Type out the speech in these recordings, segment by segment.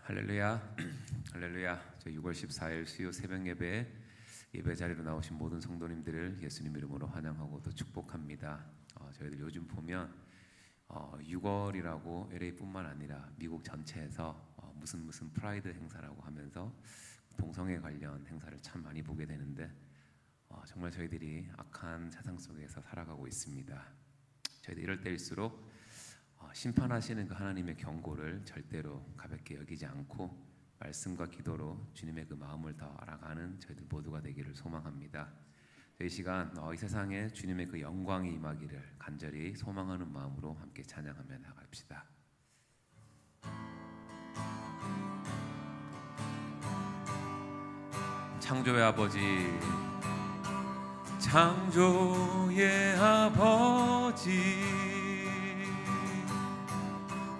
할렐루야. 할렐루야. 저 6월 14일 수요 새벽 예배 자리로 나오신 모든 성도님들을 예수님 이름으로 환영하고 또 축복합니다. 저희들 요즘 보면 6월이라고 LA뿐만 아니라 미국 전체에서 무슨 프라이드 행사라고 하면서 동성애 관련 행사를 참 많이 보게 되는데 정말 저희들이 악한 세상 속에서 살아가고 있습니다. 저희들 이럴 때일수록 심판하시는 그 하나님의 경고를 절대로 가볍게 여기지 않고 말씀과 기도로 주님의 그 마음을 더 알아가는 저희들 모두가 되기를 소망합니다. 이 시간 이 세상에 주님의 그 영광이 임하기를 간절히 소망하는 마음으로 함께 찬양하며 나갑시다. 창조의 아버지, 창조의 아버지,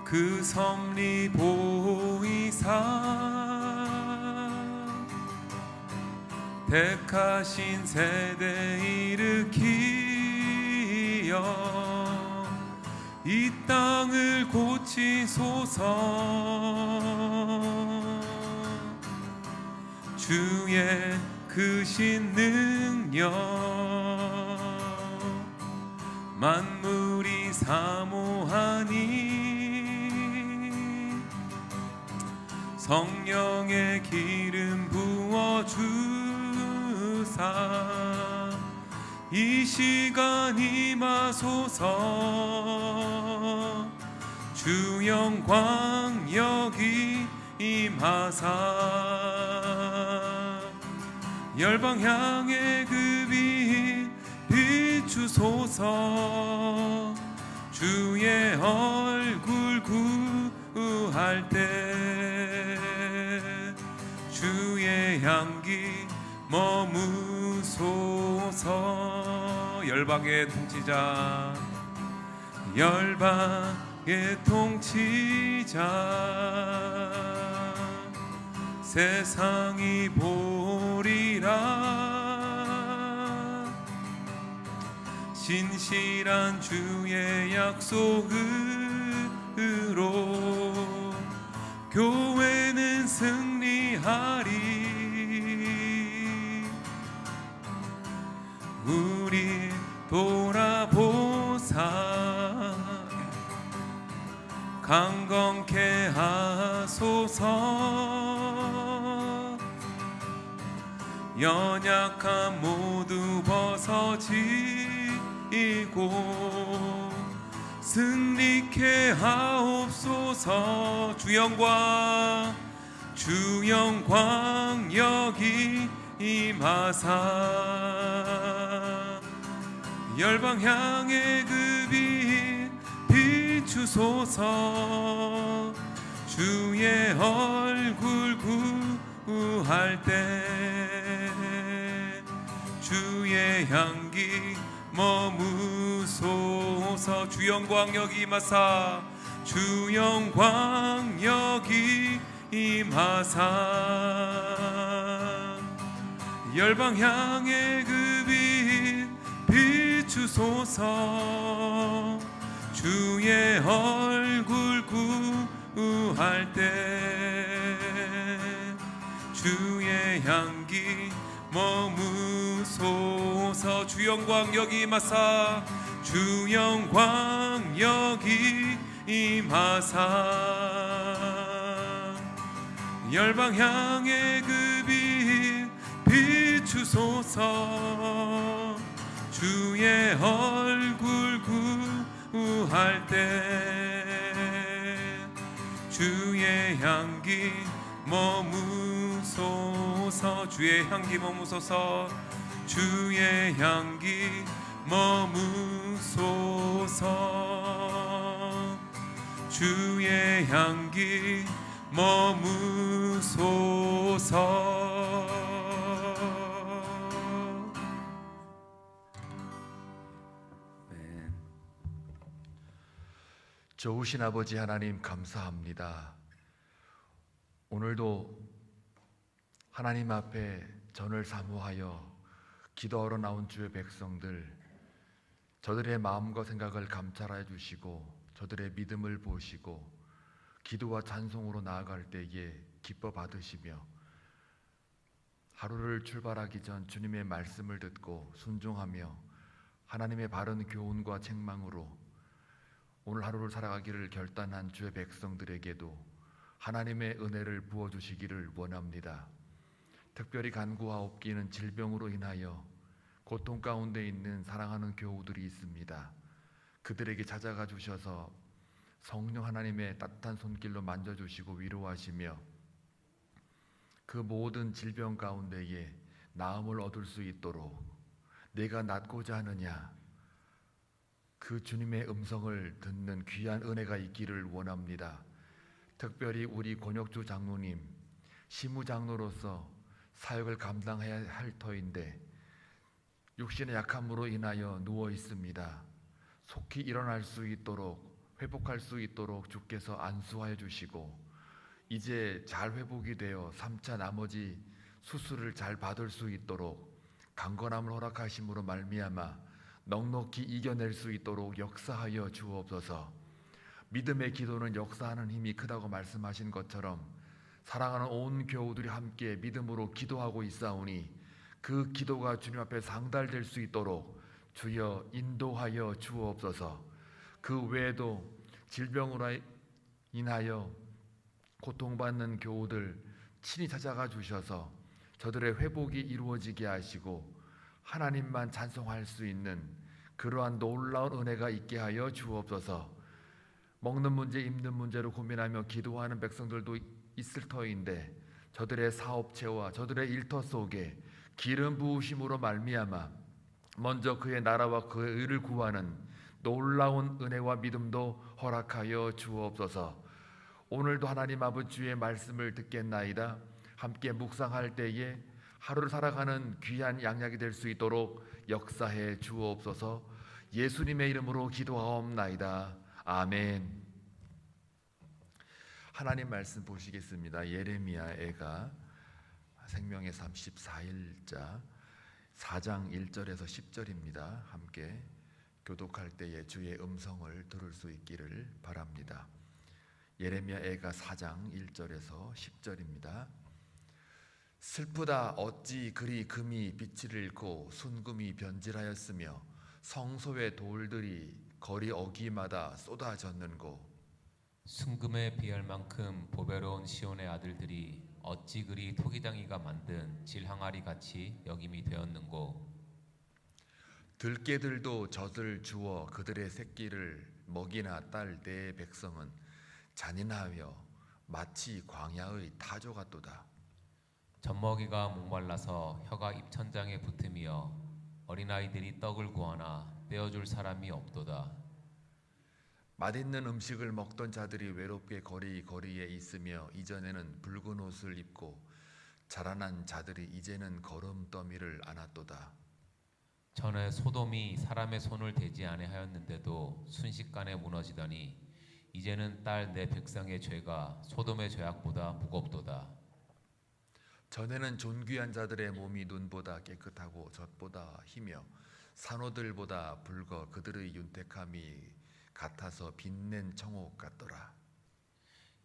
그 섭리 보이사 택하신 세대 일으키어 이 땅을 고치소서. 주의 크신 능력 만물이 사모하니 성령의 기름 부어주사 이 시간 임하소서. 주 영광 여기 임하사 열방 향해 그 빛 비추소서. 주의 얼굴 구할 때 주의 향기 머무소서. 열방의 통치자, 열방의 통치자, 세상이 보리라. 신실한 주의 약속으로 교회는 승리하리. 우리 돌아보사 강건케 하소서. 연약함 모두 벗어지고 승리케 하옵소서. 주 영광 여기 임하사 열방 향해 그 빛 비추소서. 주의 얼굴 구할 때 주의 향기 머무소서. 주 영광 여기 임하사 주 영광 여기 임하사 열방 향해 그 빛 비추소서. 주의 얼굴 구할 때 주의 향기 머무소서. 주 영광 여기 임하사 주 영광 여기 임하사 열방 향해 그 빛 비추소서. 주의 얼굴 구할 때 주의 향기 머무소서. 주의 향기 머무소서. 주의 향기 머무소서. 주의 향기 머무소서. 좋으신 아버지 하나님 감사합니다. 오늘도 하나님 앞에 전을 사모하여 기도하러 나온 주의 백성들, 저들의 마음과 생각을 감찰해 주시고 저들의 믿음을 보시고 기도와 찬송으로 나아갈 때에 기뻐 받으시며 하루를 출발하기 전 주님의 말씀을 듣고 순종하며 하나님의 바른 교훈과 책망으로 오늘 하루를 살아가기를 결단한 주의 백성들에게도 하나님의 은혜를 부어주시기를 원합니다. 특별히 간구하옵기는 질병으로 인하여 고통 가운데 있는 사랑하는 교우들이 있습니다. 그들에게 찾아가 주셔서 성령 하나님의 따뜻한 손길로 만져주시고 위로하시며 그 모든 질병 가운데에 나음을 얻을 수 있도록 내가 낫고자 하느냐, 그 주님의 음성을 듣는 귀한 은혜가 있기를 원합니다. 특별히 우리 권혁주 장로님, 시무장로로서 사역을 감당해야 할 터인데 육신의 약함으로 인하여 누워 있습니다. 속히 일어날 수 있도록, 회복할 수 있도록 주께서 안수하여 주시고 이제 잘 회복이 되어 3차 나머지 수술을 잘 받을 수 있도록 강건함을 허락하심으로 말미암아 넉넉히 이겨낼 수 있도록 역사하여 주옵소서. 믿음의 기도는 역사하는 힘이 크다고 말씀하신 것처럼 사랑하는 온 교우들이 함께 믿음으로 기도하고 있사오니 그 기도가 주님 앞에 상달될 수 있도록 주여 인도하여 주옵소서. 그 외에도 질병으로 인하여 고통받는 교우들 친히 찾아가 주셔서 저들의 회복이 이루어지게 하시고 하나님만 찬송할 수 있는 그러한 놀라운 은혜가 있게 하여 주옵소서. 먹는 문제, 입는 문제로 고민하며 기도하는 백성들도 있을 터인데 저들의 사업체와 저들의 일터 속에 기름 부으심으로 말미암아 먼저 그의 나라와 그의 의를 구하는 놀라운 은혜와 믿음도 허락하여 주옵소서. 오늘도 하나님 아버지 주의 말씀을 듣겠나이다. 함께 묵상할 때에 하루를 살아가는 귀한 양약이 될 수 있도록 역사해 주옵소서. 예수님의 이름으로 기도하옵나이다. 아멘. 하나님 말씀 보시겠습니다. 예레미야 애가 생명의 34일자 4장 1절에서 10절입니다. 함께 교독할 때에 주의 음성을 들을 수 있기를 바랍니다. 예레미야 애가 4장 1절에서 10절입니다. 슬프다 어찌 그리 금이 빛을 잃고 순금이 변질하였으며 성소의 돌들이 거리 어귀마다 쏟아졌는고. 순금에 비할 만큼 보배로운 시온의 아들들이 어찌 그리 토기장이가 만든 질항아리 같이 여김이 되었는고. 들깨들도 젖을 주어 그들의 새끼를 먹이나 딸 내 백성은 잔인하여 마치 광야의 타조 같도다. 젖먹이가 목말라서 혀가 입천장에 붙으며 어린아이들이 떡을 구하나 떼어줄 사람이 없도다. 맛있는 음식을 먹던 자들이 외롭게 거리에 있으며 이전에는 붉은 옷을 입고 자라난 자들이 이제는 거름더미를 안았도다. 전에 소돔이 사람의 손을 대지 아니하였는데도 순식간에 무너지더니 이제는 딸 내 백성의 죄가 소돔의 죄악보다 무겁도다. 전에는 존귀한 자들의 몸이 눈보다 깨끗하고 젖보다 희며 산호들보다 붉어 그들의 윤택함이 같아서 빛낸 청옥 같더라.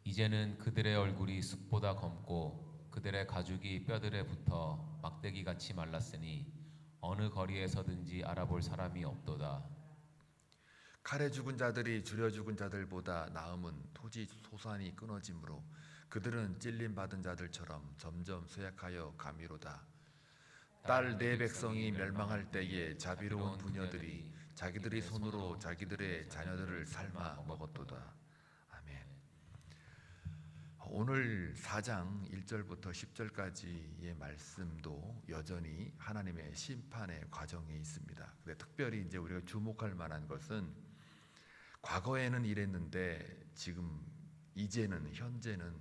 이제는 그들의 얼굴이 쑥보다 검고 그들의 가죽이 뼈들에 붙어 막대기같이 말랐으니 어느 거리에서든지 알아볼 사람이 없도다. 칼에 죽은 자들이 줄여 죽은 자들보다 나음은 토지 소산이 끊어지므로 그들은 찔림 받은 자들처럼 점점 쇠약하여 가미로다. 딸 내 백성이 멸망할 때에 자비로운 부녀들이 자기들의 손으로 자기들의 자녀들을 삶아 먹었도다. 아멘. 오늘 4장 1절부터 10절까지의 말씀도 여전히 하나님의 심판의 과정에 있습니다. 근데 특별히 이제 우리가 주목할 만한 것은 과거에는 이랬는데 지금 이제는 현재는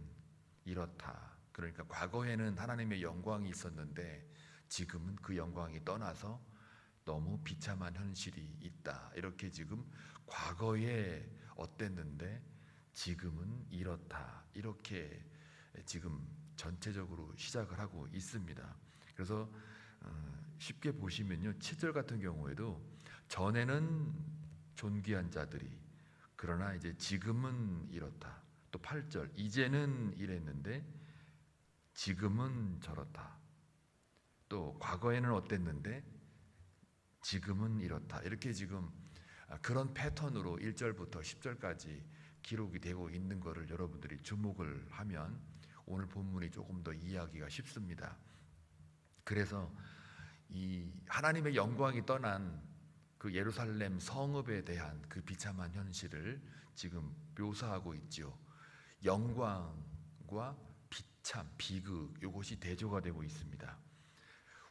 이렇다. 그러니까 과거에는 하나님의 영광이 있었는데 지금은 그 영광이 떠나서 너무 비참한 현실이 있다. 이렇게 지금 과거에 어땠는데 지금은 이렇다. 이렇게 지금 전체적으로 시작을 하고 있습니다. 그래서 쉽게 보시면요, 7절 같은 경우에도 전에는 존귀한 자들이 그러나 이제 지금은 이렇다. 또 8절 이제는 이랬는데 지금은 저렇다. 또 과거에는 어땠는데 지금은 이렇다. 이렇게 지금 그런 패턴으로 1절부터 10절까지 기록이 되고 있는 것을 여러분들이 주목을 하면 오늘 본문이 조금 더 이해하기가 쉽습니다. 그래서 이 하나님의 영광이 떠난 그 예루살렘 성읍에 대한 그 비참한 현실을 지금 묘사하고 있죠. 영광과 비참, 비극 이것이 대조가 되고 있습니다.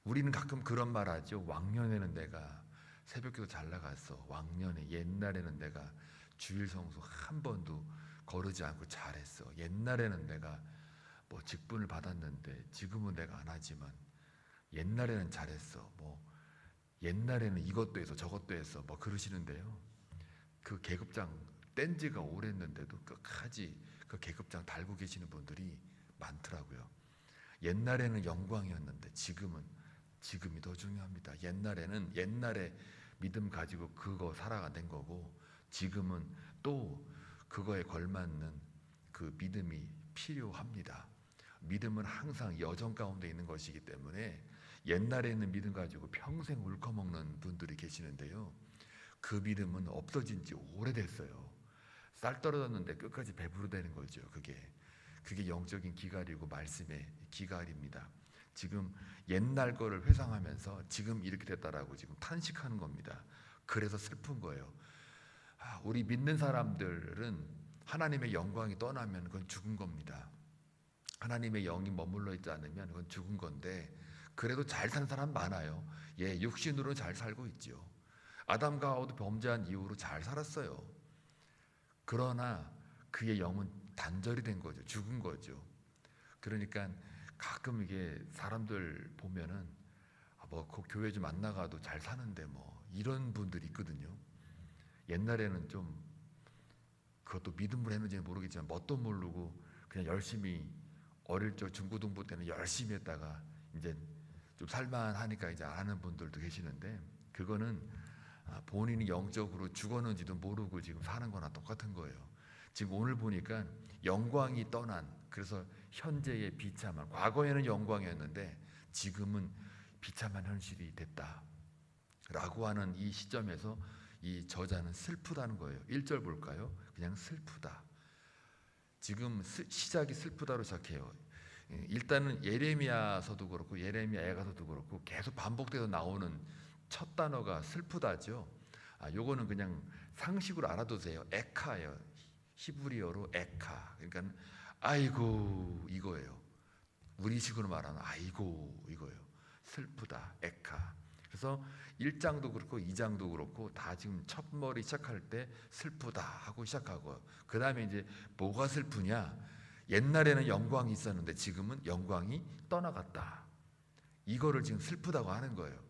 우리는 가끔 그런 말 하죠. 왕년에는 내가 새벽기도 잘 나갔어. 왕년에 옛날에는 내가 주일 성수 한 번도 거르지 않고 잘했어. 옛날에는 내가 뭐 직분을 받았는데 지금은 내가 안 하지만 옛날에는 잘했어. 뭐 옛날에는 이것도 해서 저것도 해서 뭐 그러시는데요. 그 계급장 뗀 지가 오랬는데도 끝까지 그 계급장 달고 계시는 분들이 많더라고요. 옛날에는 영광이었는데 지금이 더 중요합니다. 옛날에는 옛날에 믿음 가지고 그거 살아가는 거고 지금은 또 그거에 걸맞는 그 믿음이 필요합니다. 믿음은 항상 여정 가운데 있는 것이기 때문에 옛날에는 믿음 가지고 평생 울커먹는 분들이 계시는데요. 그 믿음은 없어진 지 오래됐어요. 쌀 떨어졌는데 끝까지 배부르다는 거죠. 그게 영적인 기갈이고 말씀의 기갈입니다. 지금 옛날 거를 회상하면서 지금 이렇게 됐다라고 지금 탄식하는 겁니다. 그래서 슬픈 거예요. 우리 믿는 사람들은 하나님의 영광이 떠나면 그건 죽은 겁니다. 하나님의 영이 머물러 있지 않으면 그건 죽은 건데 그래도 잘 사는 사람 많아요. 육신으로 잘 살고 있죠. 아담과 하와도 범죄한 이후로 잘 살았어요. 그러나 그의 영은 단절이 된 거죠. 죽은 거죠. 그러니까 가끔 이게 사람들 보면은 그 교회 좀 안 나가도 잘 사는데 뭐 이런 분들이 있거든요. 옛날에는 좀 그것도 믿음으로 했는지는 모르겠지만 뭣도 모르고 그냥 열심히 어릴 적 중고등부 때는 열심히 했다가 이제 좀 살만하니까 이제 안 하는 분들도 계시는데 그거는 본인이 영적으로 죽었는지도 모르고 지금 사는 거나 똑같은 거예요. 지금 오늘 보니까 영광이 떠난 그래서 현재의 비참한 과거에는 영광이었는데 지금은 비참한 현실이 됐다라고 하는 이 시점에서 이 저자는 슬프다는 거예요. 1절 볼까요? 그냥 슬프다. 지금 시작이 슬프다로 시작해요. 일단은 예레미야서도 그렇고 예레미야 애가서도 그렇고 계속 반복돼서 나오는 첫 단어가 슬프다죠. 요거는 그냥 상식으로 알아두세요. 에카예요. 히브리어로 에카. 그러니까 아이고 이거예요. 우리식으로 말하는 아이고 이거예요. 슬프다. 에카. 그래서 1장도 그렇고 2장도 그렇고 다 지금 첫머리 시작할 때 슬프다 하고 시작하고 그 다음에 이제 뭐가 슬프냐? 옛날에는 영광이 있었는데 지금은 영광이 떠나갔다. 이거를 지금 슬프다고 하는 거예요.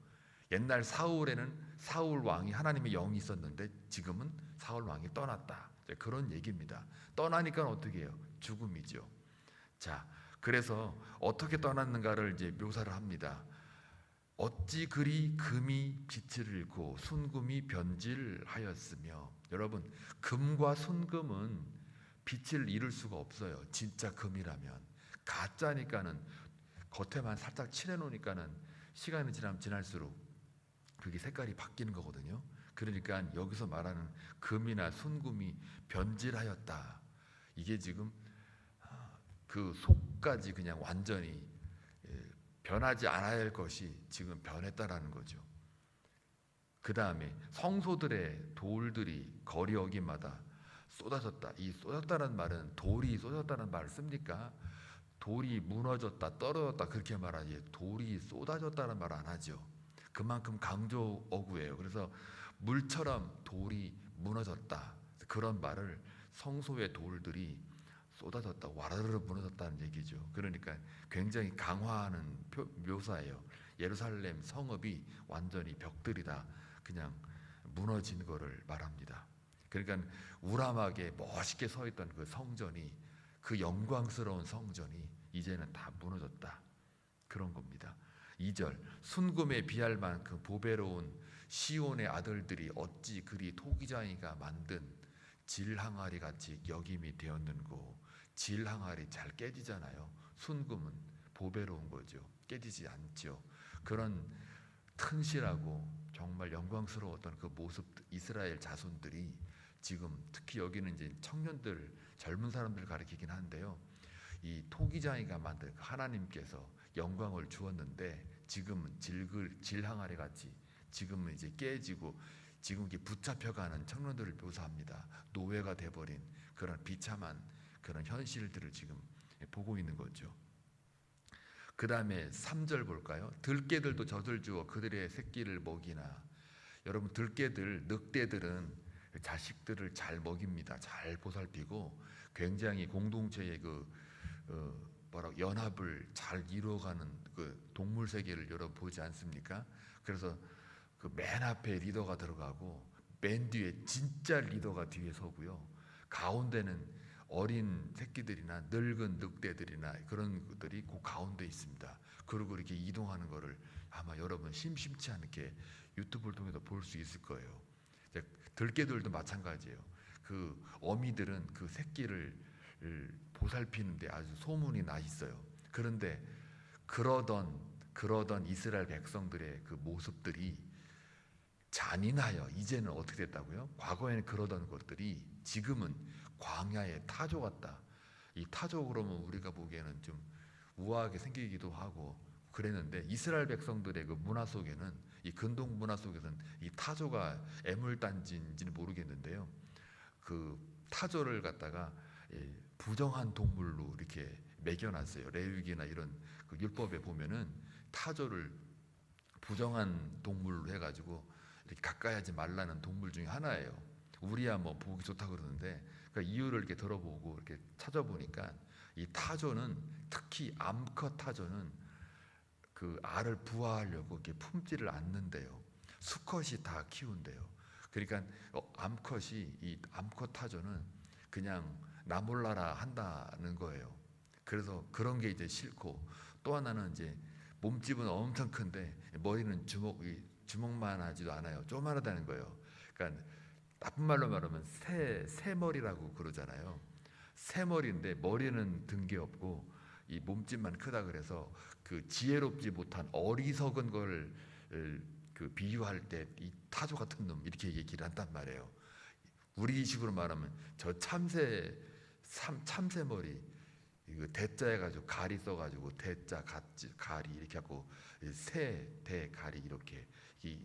옛날 사울에는 사울 왕이 하나님의 영이 있었는데 지금은 사울 왕이 떠났다. 그런 얘기입니다. 떠나니까 어떻게 해요? 죽음이죠. 자, 그래서 어떻게 떠났는가를 이제 묘사를 합니다. 어찌 그리 금이 빛을 잃고 순금이 변질하였으며 여러분 금과 순금은 빛을 잃을 수가 없어요. 진짜 금이라면 가짜니까는 겉에만 살짝 칠해놓으니까는 시간이 지나면 지날수록 그게 색깔이 바뀌는 거거든요. 그러니까 여기서 말하는 금이나 순금이 변질하였다. 이게 지금 그 속까지 그냥 완전히 변하지 않아야 할 것이 지금 변했다라는 거죠. 그 다음에 성소들의 돌들이 거리 어귀마다 쏟아졌다. 이 쏟았다는 말은 돌이 쏟았다는 말을 씁니까? 돌이 무너졌다, 떨어졌다 그렇게 말하지 돌이 쏟아졌다는 말 안 하죠. 그만큼 강조 어구예요. 그래서 물처럼 돌이 무너졌다 그런 말을 성소의 돌들이 쏟아졌다, 와르르 무너졌다는 얘기죠. 그러니까 굉장히 강화하는 묘사예요. 예루살렘 성읍이 완전히 벽들이 다 그냥 무너진 거를 말합니다. 그러니까 우람하게 멋있게 서 있던 그 성전이 그 영광스러운 성전이 이제는 다 무너졌다. 그런 겁니다. 2절 순금에 비할 만큼 보배로운 시온의 아들들이 어찌 그리 토기장이가 만든 질항아리 같이 여김이 되었는고 질 항아리 잘 깨지잖아요. 순금은 보배로운 거죠. 깨지지 않죠. 그런 튼실하고 정말 영광스러웠던 그 모습, 이스라엘 자손들이 지금 특히 여기는 이제 청년들, 젊은 사람들 가리키긴 한데요. 이 토기장이가 만든 하나님께서 영광을 주었는데 지금은 질 항아리 같이 지금은 이제 깨지고 지금 이게 붙잡혀가는 청년들을 묘사합니다. 노예가 돼버린 그런 비참한 그런 현실들을 지금 보고 있는 거죠. 그 다음에 3절 볼까요? 들깨들도 젖을 주어 그들의 새끼를 먹이나. 여러분, 들깨들, 늑대들은 자식들을 잘 먹입니다. 잘 보살피고 굉장히 공동체의 연합을 잘 이루어가는 그 동물 세계를 여러분 보지 않습니까? 그래서 그 맨 앞에 리더가 들어가고 맨 뒤에 진짜 리더가 뒤에 서고요. 가운데는 어린 새끼들이나 늙은 늑대들이나 그런 것들이 그 가운데 있습니다. 그리고 이렇게 이동하는 거를 아마 여러분 심심치 않게 유튜브를 통해서 볼 수 있을 거예요. 들깨들도 마찬가지예요. 그 어미들은 그 새끼를 보살피는데 아주 소문이 나 있어요. 그런데 그러던 이스라엘 백성들의 그 모습들이 잔인하여 이제는 어떻게 됐다고요? 과거에는 그러던 것들이 지금은 광야의 타조 같다. 이 타조 그러면 우리가 보기에는 좀 우아하게 생기기도 하고 그랬는데 이스라엘 백성들의 그 문화 속에는 이 근동 문화 속에서는 이 타조가 애물단지인지는 모르겠는데요. 그 타조를 갖다가 부정한 동물로 이렇게 매겨놨어요. 레위기나 이런 그 율법에 보면은 타조를 부정한 동물로 해가지고 이렇게 가까이 하지 말라는 동물 중에 하나예요. 우리야 뭐 보기 좋다 그러는데 그 이유를 이렇게 들어보고 이렇게 찾아보니까 이 타조는 특히 암컷 타조는 그 알을 부화하려고 이렇게 품지를 않는데요. 수컷이 다 키운대요. 그러니까 이 암컷 타조는 그냥 나 몰라라 한다는 거예요. 그래서 그런 게 이제 싫고 또 하나는 이제 몸집은 엄청 큰데 머리는 주먹만 하지도 않아요. 조그마하다는 거예요. 그러니까 나쁜 말로 말하면 새머리라고 그러잖아요. 새머리인데 머리는 든 게 없고 이 몸집만 크다 그래서 그 지혜롭지 못한 어리석은 걸 그 비유할 때 이 타조 같은 놈 이렇게 얘기를 한단 말이에요. 우리 식으로 말하면 저 참새머리 이거 대자 해가지고 가리 써가지고 대자 가리 이렇게 하고 대가리 이렇게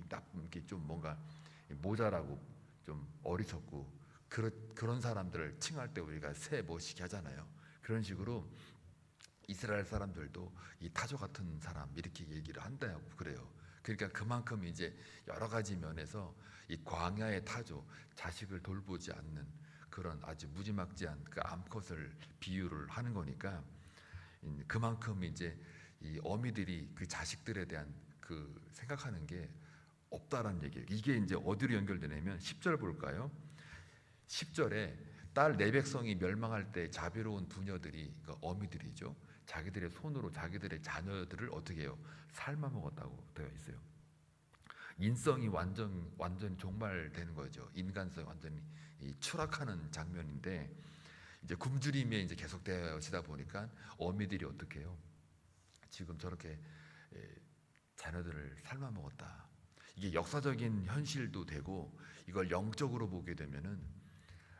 나쁜 게 좀 뭔가 모자라고 좀 어리석고 그런 사람들을 칭할 때 우리가 새 멋있게 하잖아요. 그런 식으로 이스라엘 사람들도 이 타조 같은 사람 이렇게 얘기를 한다고 그래요. 그러니까 그만큼 이제 여러 가지 면에서 이 광야의 타조, 자식을 돌보지 않는 그런 아주 무지막지한 그 암컷을 비유를 하는 거니까 그만큼 이제 이 어미들이 그 자식들에 대한 그 생각하는 게 없다라는 얘기예요. 이게 이제 어디로 연결되냐면 10절 볼까요? 10절에 딸 내 백성이 멸망할 때 자비로운 부녀들이 그 어미들이죠. 자기들의 손으로 자기들의 자녀들을 어떻게 해요? 삶아 먹었다고 되어 있어요. 인성이 완전 종말되는 거죠. 인간성이 완전히 추락하는 장면인데 이제 굶주림에 이제 계속되어지다 보니까 어미들이 어떻게 해요? 지금 저렇게 자녀들을 삶아 먹었다. 이게 역사적인 현실도 되고 이걸 영적으로 보게 되면은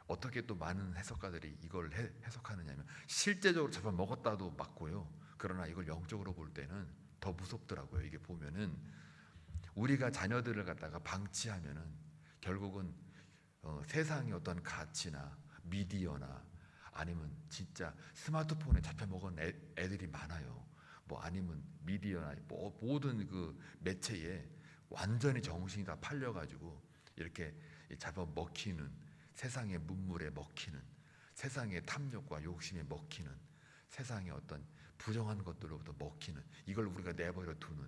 어떻게 또 많은 해석가들이 이걸 해석하느냐면 실제적으로 잡아 먹었다도 맞고요. 그러나 이걸 영적으로 볼 때는 더 무섭더라고요. 이게 보면은 우리가 자녀들을 갖다가 방치하면은 결국은 세상의 어떤 가치나 미디어나 아니면 진짜 스마트폰에 잡혀 먹은 애들이 많아요. 뭐 아니면 미디어나 모든 그 매체에 완전히 정신이 다 팔려가지고 이렇게 잡아 먹히는 세상의 문물에 먹히는 세상의 탐욕과 욕심에 먹히는 세상의 어떤 부정한 것들로부터 먹히는 이걸 우리가 내버려 두는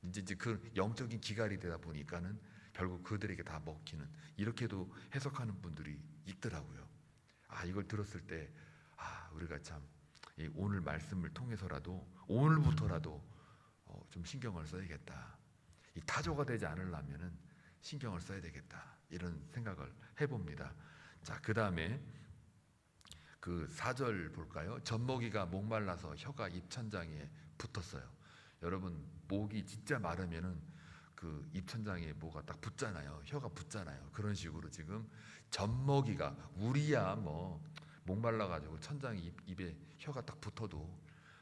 이제 그 영적인 기갈이 되다 보니까는 결국 그들에게 다 먹히는 이렇게도 해석하는 분들이 있더라고요. 이걸 들었을 때 우리가 참 오늘 말씀을 통해서라도 오늘부터라도 좀 신경을 써야겠다. 이 타조가 되지 않으려면은 신경을 써야 되겠다. 이런 생각을 해봅니다. 자, 그 다음에 그 4절 볼까요? 젖먹이가 목말라서 혀가 입천장에 붙었어요. 여러분 목이 진짜 마르면은 그 입천장에 뭐가 딱 붙잖아요. 혀가 붙잖아요. 그런 식으로 지금 젖먹이가 우리야 뭐 목말라가지고 천장에 입에 혀가 딱 붙어도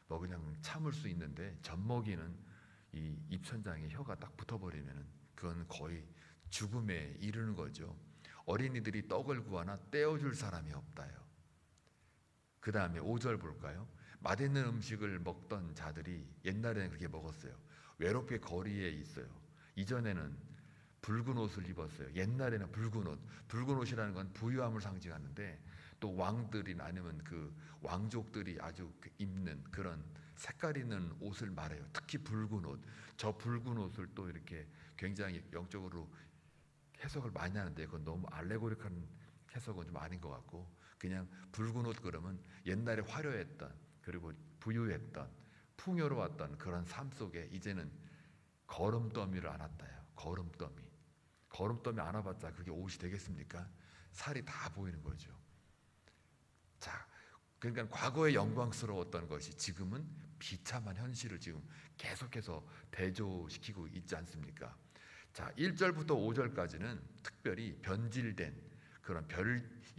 뭐 그냥 참을 수 있는데 젖먹이는 이 입천장에 혀가 딱 붙어버리면은 그건 거의 죽음에 이르는 거죠. 어린이들이 떡을 구하나 떼어줄 사람이 없다요. 그 다음에 5절 볼까요? 맛있는 음식을 먹던 자들이 옛날에는 그렇게 먹었어요. 외롭게 거리에 있어요. 이전에는 붉은 옷을 입었어요. 옛날에는 붉은 옷. 붉은 옷이라는 건 부유함을 상징하는데 또 왕들이나 아니면 그 왕족들이 아주 입는 그런 색깔 있는 옷을 말해요. 특히 붉은 옷. 저 붉은 옷을 또 이렇게 굉장히 영적으로 해석을 많이 하는데 그건 너무 알레고릭한 해석은 좀 아닌 것 같고 그냥 붉은 옷 그러면 옛날에 화려했던 그리고 부유했던 풍요로웠던 그런 삶 속에 이제는 거름더미를 안았다요. 거름더미 안아봤자 그게 옷이 되겠습니까? 살이 다 보이는 거죠. 자, 그러니까 과거에 영광스러웠던 것이 지금은 비참한 현실을 지금 계속해서 대조시키고 있지 않습니까? 자, 1절부터 5절까지는 특별히 변질된 그런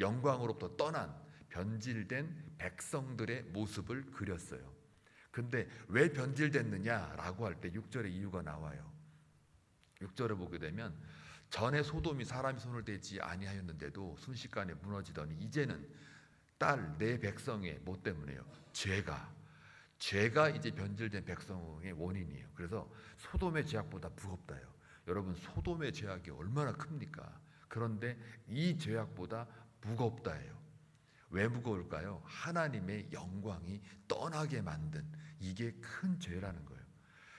영광으로부터 떠난 변질된 백성들의 모습을 그렸어요. 근데 왜 변질됐느냐라고 할 때 6절에 이유가 나와요. 6절을 보게 되면 전에 소돔이 사람이 손을 대지 아니하였는데도 순식간에 무너지더니 이제는 딸 내 백성의 뭐 때문에요? 죄가 이제 변질된 백성의 원인이에요. 그래서 소돔의 죄악보다 무겁다요. 여러분 소돔의 죄악이 얼마나 큽니까? 그런데 이 죄악보다 무겁다예요. 왜 무거울까요? 하나님의 영광이 떠나게 만든 이게 큰 죄라는 거예요.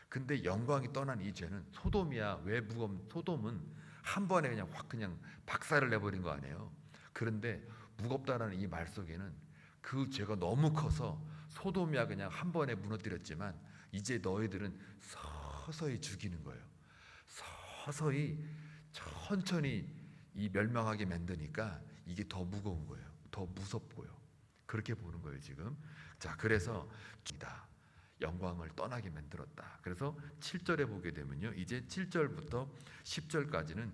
근데 영광이 떠난 이 죄는 소돔이야. 왜 무거운? 소돔은 한 번에 그냥 확 그냥 박살을 내버린 거 아니에요. 그런데 무겁다라는 이 말 속에는 그 죄가 너무 커서 소돔이야 그냥 한 번에 무너뜨렸지만 이제 너희들은 서서히 죽이는 거예요. 서서히 천천히 이 멸망하게 만드니까 이게 더 무거운 거예요. 더 무섭고요. 그렇게 보는 거예요 지금. 자, 그래서 영광을 떠나게 만들었다. 그래서 7절에 보게 되면요, 이제 7절부터 10절까지는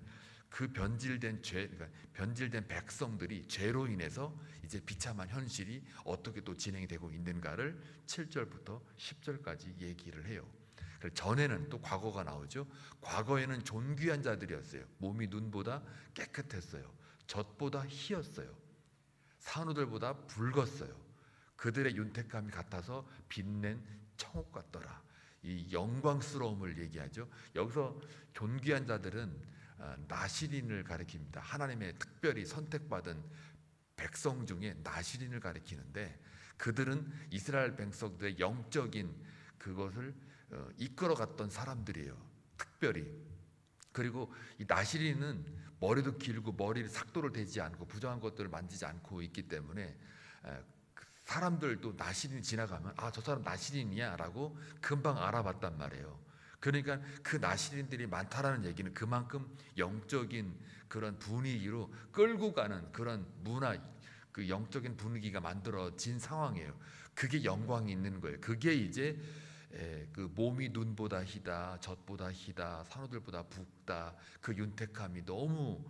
그 변질된 그러니까 변질된 백성들이 죄로 인해서 이제 비참한 현실이 어떻게 또 진행이 되고 있는가를 7절부터 10절까지 얘기를 해요. 전에는 또 과거가 나오죠. 과거에는 존귀한 자들이었어요. 몸이 눈보다 깨끗했어요. 젖보다 희었어요. 산후들보다 붉었어요. 그들의 윤택함이 같아서 빛낸 청옥 같더라. 이 영광스러움을 얘기하죠. 여기서 존귀한 자들은 나시린을 가리킵니다. 하나님의 특별히 선택받은 백성 중에 나시린을 가리키는데 그들은 이스라엘 백성들의 영적인 그것을 이끌어갔던 사람들이에요. 특별히. 그리고 이 나시린은 머리도 길고 머리를 삭도를 대지 않고 부정한 것들을 만지지 않고 있기 때문에 사람들도 나시린이 지나가면 아, 저 사람 나시린이야 라고 금방 알아봤단 말이에요. 그러니까 그 나시린들이 많다라는 얘기는 그만큼 영적인 그런 분위기로 끌고 가는 그런 문화, 그 영적인 분위기가 만들어진 상황이에요. 그게 영광이 있는 거예요. 그게 이제 그 몸이 눈보다 희다, 젖보다 희다, 산호들보다 붓다, 그 윤택함이 너무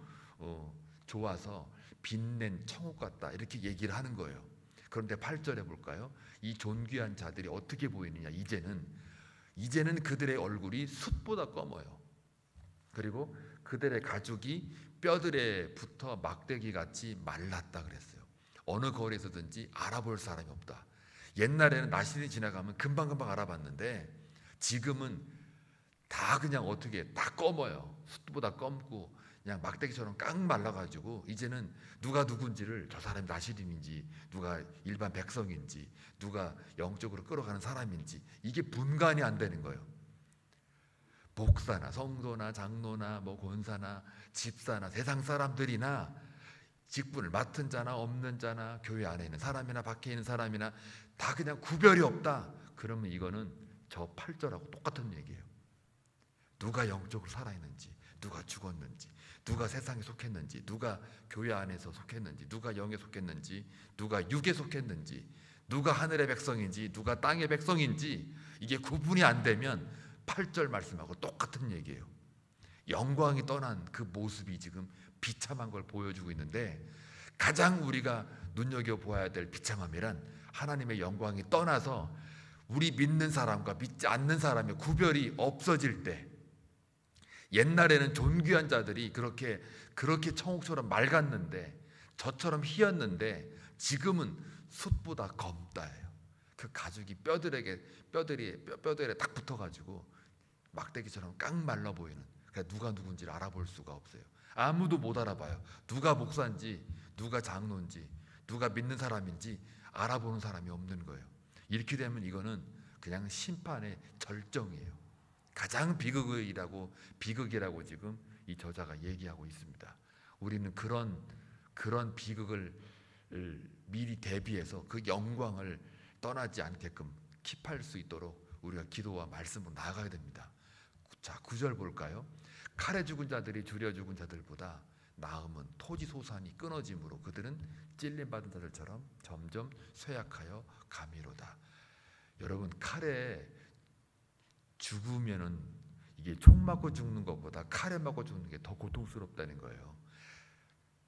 좋아서 빛낸 청옥 같다 이렇게 얘기를 하는 거예요. 그런데 8절에 볼까요? 이 존귀한 자들이 어떻게 보이느냐? 이제는 그들의 얼굴이 숯보다 검어요. 그리고 그들의 가죽이 뼈들에 붙어 막대기 같이 말랐다 그랬어요. 어느 거리에서든지 알아볼 사람이 없다. 옛날에는 나시린이 지나가면 금방금방 알아봤는데 지금은 다 그냥 어떻게 다 검어요. 숯보다 검고 그냥 막대기처럼 깡 말라가지고 이제는 누가 누군지를 저 사람이 나시린인지 누가 일반 백성인지 누가 영적으로 끌어가는 사람인지 이게 분간이 안 되는 거예요. 목사나 성도나 장로나 뭐 권사나 집사나 세상 사람들이나 직분을 맡은 자나 없는 자나 교회 안에 있는 사람이나 밖에 있는 사람이나 다 그냥 구별이 없다. 그러면 이거는 저 8절하고 똑같은 얘기예요. 누가 영적으로 살아있는지 누가 죽었는지, 누가 세상에 속했는지, 누가 교회 안에서 속했는지, 누가 영에 속했는지, 누가 육에 속했는지, 누가 하늘의 백성인지, 누가 땅의 백성인지 이게 구분이 안 되면 8절 말씀하고 똑같은 얘기예요. 영광이 떠난 그 모습이 지금 비참한 걸 보여주고 있는데, 가장 우리가 눈여겨보아야 될 비참함이란 하나님의 영광이 떠나서 우리 믿는 사람과 믿지 않는 사람의 구별이 없어질 때, 옛날에는 존귀한 자들이 그렇게 청옥처럼 맑았는데, 저처럼 희었는데, 지금은 숯보다 검다예요. 그 가죽이 뼈들에 딱 붙어가지고 막대기처럼 깡 말라 보이는. 그러니까 누가 누군지를 알아볼 수가 없어요. 아무도 못 알아봐요. 누가 목사인지, 누가 장로인지, 누가 믿는 사람인지 알아보는 사람이 없는 거예요. 이렇게 되면 이거는 그냥 심판의 절정이에요. 가장 비극이라고 지금 이 저자가 얘기하고 있습니다. 우리는 그런 비극을 미리 대비해서 그 영광을 떠나지 않게끔 킵할 수 있도록 우리가 기도와 말씀으로 나아가야 됩니다. 자, 9절 볼까요? 칼에 죽은 자들이 줄여 죽은 자들보다 나음은 토지 소산이 끊어짐으로 그들은 찔림받은 자들처럼 점점 쇠약하여 가미로다. 여러분, 칼에 죽으면은 이게 총 맞고 죽는 것보다 칼에 맞고 죽는 게 더 고통스럽다는 거예요.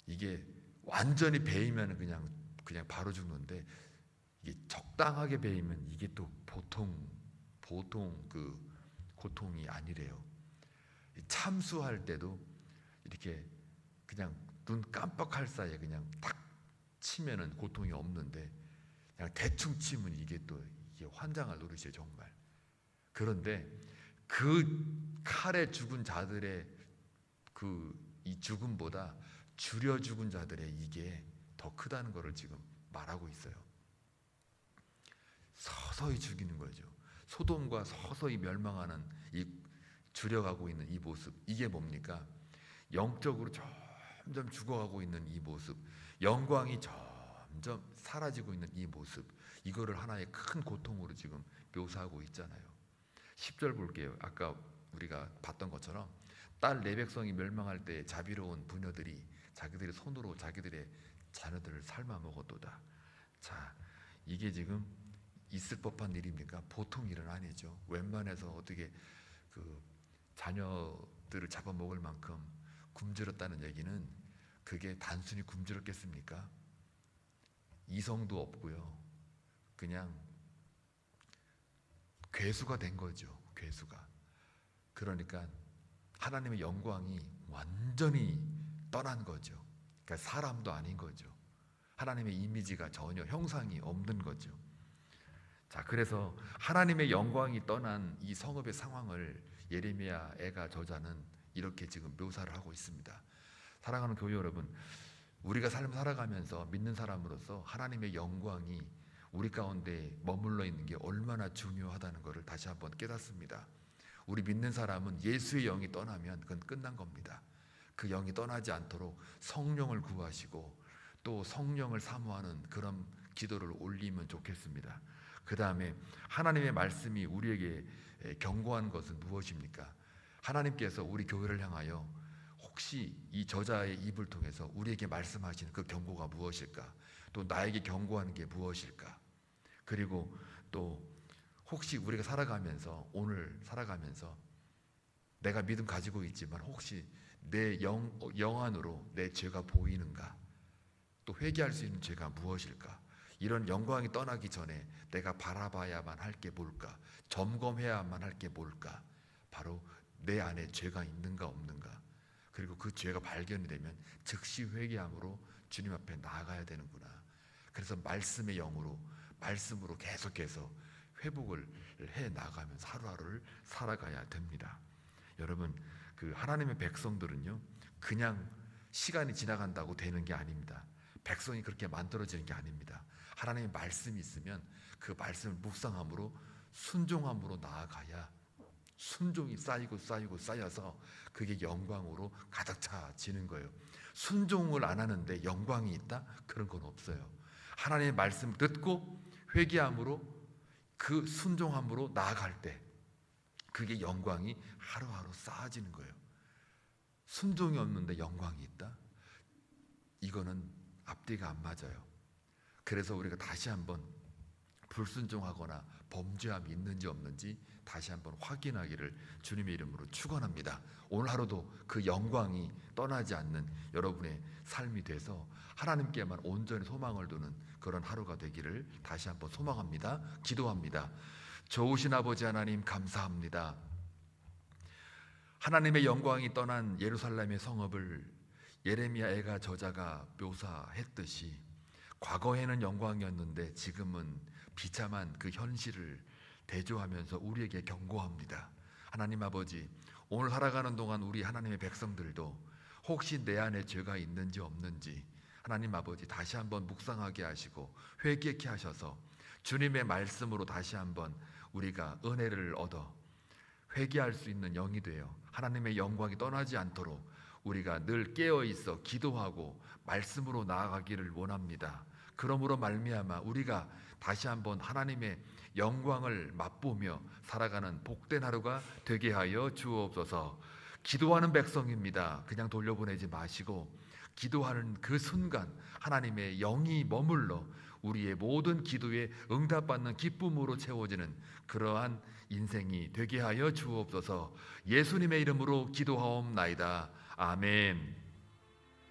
이게 완전히 베이면 그냥 바로 죽는데, 이게 적당하게 베이면 이게 또 보통 그 고통이 아니래요. 참수할 때도 이렇게 그냥 눈 깜빡할 사이에 그냥 탁 치면은 고통이 없는데, 그냥 대충 치면 이게 환장할 노릇이에요, 정말. 그런데 그 칼에 죽은 자들의 이 죽음보다 줄여 죽은 자들의 이게 더 크다는 것을 지금 말하고 있어요. 서서히 죽이는 거죠. 소돔과 서서히 멸망하는 이 줄여가고 있는 이 모습, 이게 뭡니까? 영적으로 점점 죽어가고 있는 이 모습, 영광이 점점 사라지고 있는 이 모습, 이거를 하나의 큰 고통으로 지금 묘사하고 있잖아요. 10절 볼게요. 아까 우리가 봤던 것처럼 딸 내 백성이 멸망할 때 자비로운 부녀들이 자기들의 손으로 자기들의 자녀들을 삶아 먹었도다. 자, 이게 지금 있을 법한 일입니까? 보통 일은 아니죠. 웬만해서 어떻게 그 자녀들을 잡아먹을 만큼 굶주렸다는 얘기는, 그게 단순히 굶주렸겠습니까? 이성도 없고요. 그냥 괴수가 된 거죠. 괴수가. 그러니까 하나님의 영광이 완전히 떠난 거죠. 그러니까 사람도 아닌 거죠. 하나님의 이미지가 전혀 형상이 없는 거죠. 자, 그래서 하나님의 영광이 떠난 이 성읍의 상황을 예레미야 애가 저자는 이렇게 지금 묘사를 하고 있습니다. 사랑하는 교회 여러분, 우리가 삶을 살아가면서 믿는 사람으로서 하나님의 영광이 우리 가운데 머물러 있는 게 얼마나 중요하다는 것을 다시 한번 깨닫습니다. 우리 믿는 사람은 예수의 영이 떠나면 그건 끝난 겁니다. 그 영이 떠나지 않도록 성령을 구하시고 또 성령을 사모하는 그런 기도를 올리면 좋겠습니다. 그 다음에 하나님의 말씀이 우리에게 경고한 것은 무엇입니까? 하나님께서 우리 교회를 향하여 혹시 이 저자의 입을 통해서 우리에게 말씀하시는 그 경고가 무엇일까? 또 나에게 경고하는 게 무엇일까? 그리고 또 혹시 우리가 오늘 살아가면서 내가 믿음 가지고 있지만 혹시 내 영 안으로 내 죄가 보이는가? 또 회개할 수 있는 죄가 무엇일까? 이런 영광이 떠나기 전에 내가 바라봐야만 할 게 뭘까? 점검해야만 할 게 뭘까? 바로 내 안에 죄가 있는가 없는가? 그리고 그 죄가 발견이 되면 즉시 회개함으로 주님 앞에 나아가야 되는구나. 그래서 말씀의 영으로, 말씀으로 계속해서 회복을 해 나가면서 하루하루를 살아가야 됩니다. 여러분, 그 하나님의 백성들은요, 그냥 시간이 지나간다고 되는 게 아닙니다. 백성이 그렇게 만들어지는 게 아닙니다. 하나님의 말씀이 있으면 그 말씀을 묵상함으로 순종함으로 나아가야 순종이 쌓여서 그게 영광으로 가득 차지는 거예요. 순종을 안 하는데 영광이 있다? 그런 건 없어요. 하나님의 말씀을 듣고 회개함으로 그 순종함으로 나아갈 때 그게 영광이 하루하루 쌓아지는 거예요. 순종이 없는데 영광이 있다? 이거는 앞뒤가 안 맞아요. 그래서 우리가 다시 한번 불순종하거나 범죄함이 있는지 없는지 다시 한번 확인하기를 주님의 이름으로 축원합니다. 오늘 하루도 그 영광이 떠나지 않는 여러분의 삶이 돼서 하나님께만 온전히 소망을 두는 그런 하루가 되기를 다시 한번 소망합니다. 기도합니다. 좋으신 아버지 하나님, 감사합니다. 하나님의 영광이 떠난 예루살렘의 성읍을 예레미야 애가 저자가 묘사했듯이 과거에는 영광이었는데 지금은 비참한 그 현실을 대조하면서 우리에게 경고합니다. 하나님 아버지, 오늘 살아가는 동안 우리 하나님의 백성들도 혹시 내 안에 죄가 있는지 없는지 하나님 아버지 다시 한번 묵상하게 하시고 회개케 하셔서 주님의 말씀으로 다시 한번 우리가 은혜를 얻어 회개할 수 있는 영이 되어 하나님의 영광이 떠나지 않도록 우리가 늘 깨어 있어 기도하고 말씀으로 나아가기를 원합니다. 그러므로 말미암아 우리가 다시 한번 하나님의 영광을 맛보며 살아가는 복된 하루가 되게 하여 주옵소서. 기도하는 백성입니다. 그냥 돌려보내지 마시고 기도하는 그 순간 하나님의 영이 머물러 우리의 모든 기도에 응답받는 기쁨으로 채워지는 그러한 인생이 되게 하여 주옵소서. 예수님의 이름으로 기도하옵나이다. 아멘.